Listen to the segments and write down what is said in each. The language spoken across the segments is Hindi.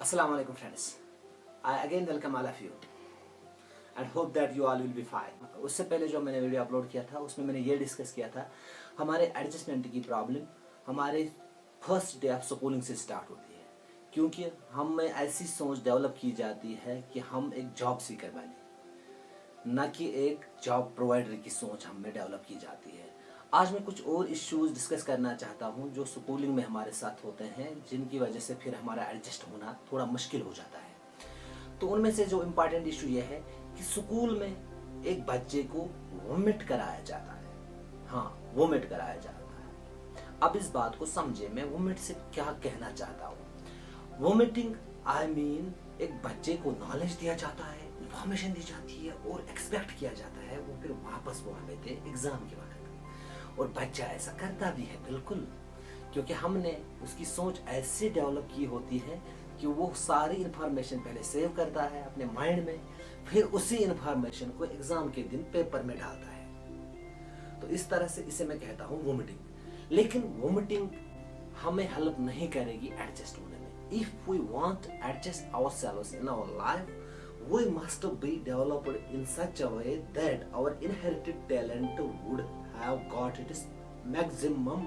Assalamu alaikum friends. I again welcome all of you and hope that you all will be fine. उससे पहले जो मैंने वीडियो अपलोड किया था उसमें मैंने ये डिस्कस किया था हमारे एडजस्टमेंट की प्रॉब्लम हमारे फर्स्ट डे ऑफ स्कूलिंग से स्टार्ट होती है, क्योंकि हम में ऐसी सोच डेवलप की जाती है कि हम एक जॉब सीकर बने, न कि एक जॉब प्रोवाइडर की सोच हम में डेवलप की जाती है। आज मैं कुछ और इश्यूज डिस्कस करना चाहता हूं जो स्कूलिंग में हमारे साथ होते हैं, जिनकी वजह से फिर हमारा एडजस्ट होना थोड़ा मुश्किल हो जाता है। तो उनमें से जो इम्पोर्टेंट इशू ये है कि स्कूल में एक बच्चे को वोमिट कराया जाता है। हाँ, वोमिट कराया जाता है। अब इस बात को समझे, मैं वोमिट से क्या कहना चाहता हूँ। वोमिटिंग आई मीन एक बच्चे को नॉलेज दिया जाता है, इंफॉर्मेशन दी जाती है और एक्सपेक्ट किया जाता है वो फिर वापस बोल देते एग्जाम के वक्त, और बच्चा ऐसा करता भी है बिल्कुल, क्योंकि हमने उसकी सोच ऐसे डेवलप की होती है कि वो सारी इंफॉर्मेशन पहले सेव करता है अपने माइंड में, फिर उसी इंफॉर्मेशन को एग्जाम के दिन पेपर में डालता है। तो इस तरह से इसे मैं कहता हूँ वोमिटिंग। लेकिन वोमिटिंग हमें हेल्प नहीं करेगी एडजस्ट होने में। If we want adjust ourselves in our life, we must be developed in such a way that our inherited talent would have got its maximum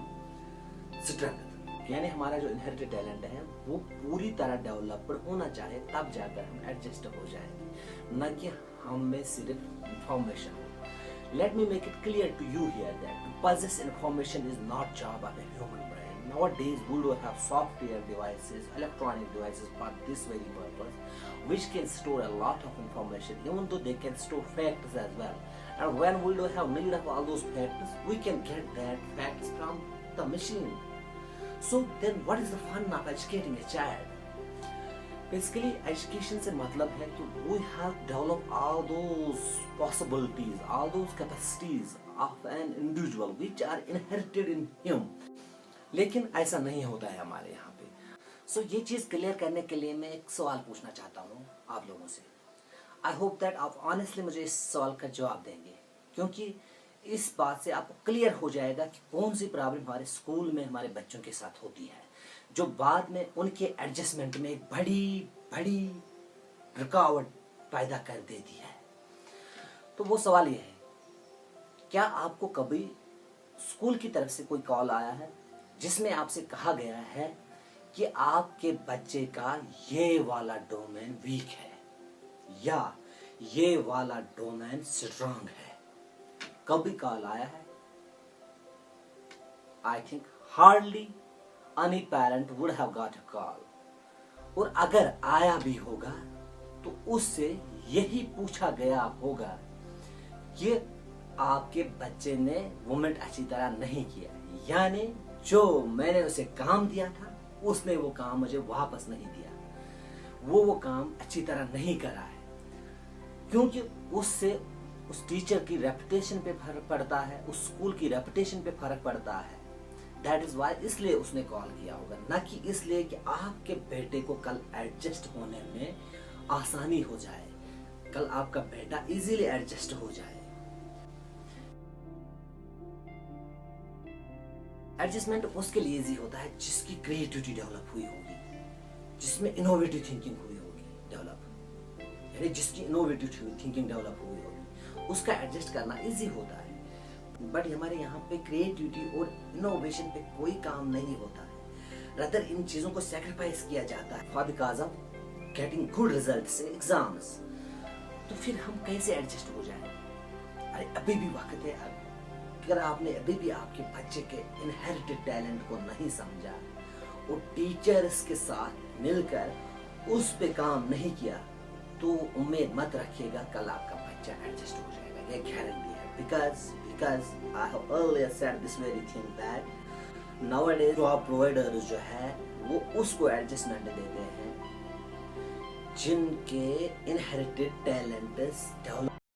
strength। यानी हमारा जो इनहेरिटेड टैलेंट है वो पूरी तरह डेवलप्ड होना चाहिए, तब जाकर हम एडजस्ट हो जाएंगे, न कि हम में सिर्फ इंफॉर्मेशन हो। Let me make it clear to you here that to possess information is not job of a human brain। Nowadays we do have software devices, electronic devices for this very purpose, which can store a lot of information, even though they can store facts as well. And when we do have need of all those facts, we can get that facts from the machine. So then what is the fun of educating a child? Basically education से मतलब है कि we have developed all those possibilities, all those capacities of an individual which are inherited in him। लेकिन ऐसा नहीं होता है हमारे यहाँ पे। सो ये चीज क्लियर करने के लिए मैं एक सवाल पूछना चाहता हूँ आप लोगों से। आई होप दैट आप ऑनेस्टली मुझे इस सवाल का जवाब देंगे, क्योंकि इस बात से आपको क्लियर हो जाएगा कि कौन सी प्रॉब्लम हमारे स्कूल में हमारे बच्चों के साथ होती है, जो बाद में उनके एडजस्टमेंट में एक बड़ी बड़ी रुकावट पैदा कर देती है। तो वो सवाल ये है, क्या आपको कभी स्कूल की तरफ से कोई कॉल आया है जिसमें आपसे कहा गया है कि आपके बच्चे का ये वाला डोमेन वीक है या ये वाला डोमेन स्ट्रांग है? कभी कॉल आया है? I think hardly any parent would have got a call. और अगर आया भी होगा तो उससे यही पूछा गया होगा कि आपके बच्चे ने वोमिट अच्छी तरह नहीं किया, यानी जो मैंने उसे काम दिया था उसने वो काम मुझे वापस नहीं दिया, वो काम अच्छी तरह नहीं करा है, क्योंकि उससे उस टीचर की रेपुटेशन पे फर्क पड़ता है, उस स्कूल की रेपुटेशन पे फर्क पड़ता है। दैट इज वाई, इसलिए उसने कॉल किया होगा, न कि इसलिए कि आपके बेटे को कल एडजस्ट होने में आसानी हो जाए, कल आपका बेटा इजीली एडजस्ट हो जाए। एडजस्टमेंट उसके लिए इजी होता है जिसकी क्रिएटिविटी डेवलप हुई होगी, जिसमें इनोवेटिव थिंकिंग हुई होगी डेवलप, यानी जिसकी इनोवेटिव थिंकिंग डेवलप हुई होगी उसका एडजस्ट करना इजी होता है। बट हमारे यहाँ पे क्रिएटिविटी और इनोवेशन पे कोई काम नहीं होता है, रदर इन चीजों को सैक्रिफाइस किया जाता है for the cause of getting good results in exams. तो फिर हम कैसे एडजस्ट हो जाए? अरे अभी भी वक्त है। अगर आपने अभी भी आपके बच्चे के इनहेरिटेड टैलेंट को नहीं समझा और टीचर्स के साथ मिलकर उस पे काम नहीं किया, तो उम्मीद मत रखिएगा कल आपका बच्चा एडजस्ट हो जाएगा, ये गारंटी है। because I have earlier said this very thing that nowadays job providers जो है वो उसको एडजस्टमेंट देते हैं जिनके इनहेरिटेड टैलेंट डेवलप